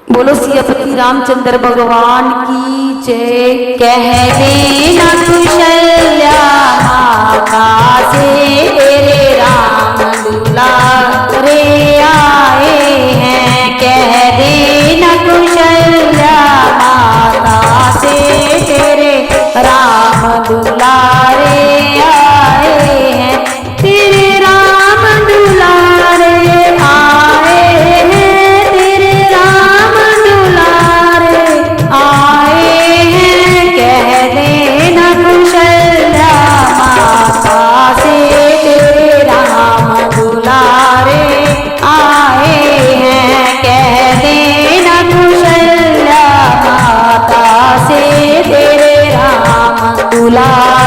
बोलो सियापति रामचंद्र भगवान की जय। कह देना कुशल्या माता से तेरे राम दुलारे आए हैं। कह देना कुशल्या माता से तेरे राम दुलारे आए हैं। तेरे राम दुलारे आए हैं। तेरे राम दुलारे आए हैं। कह देना कुशल्या माता से तेरे राम दुलारे आए हैं। कह देना कुशल्या माता से तेरे राम दुलारे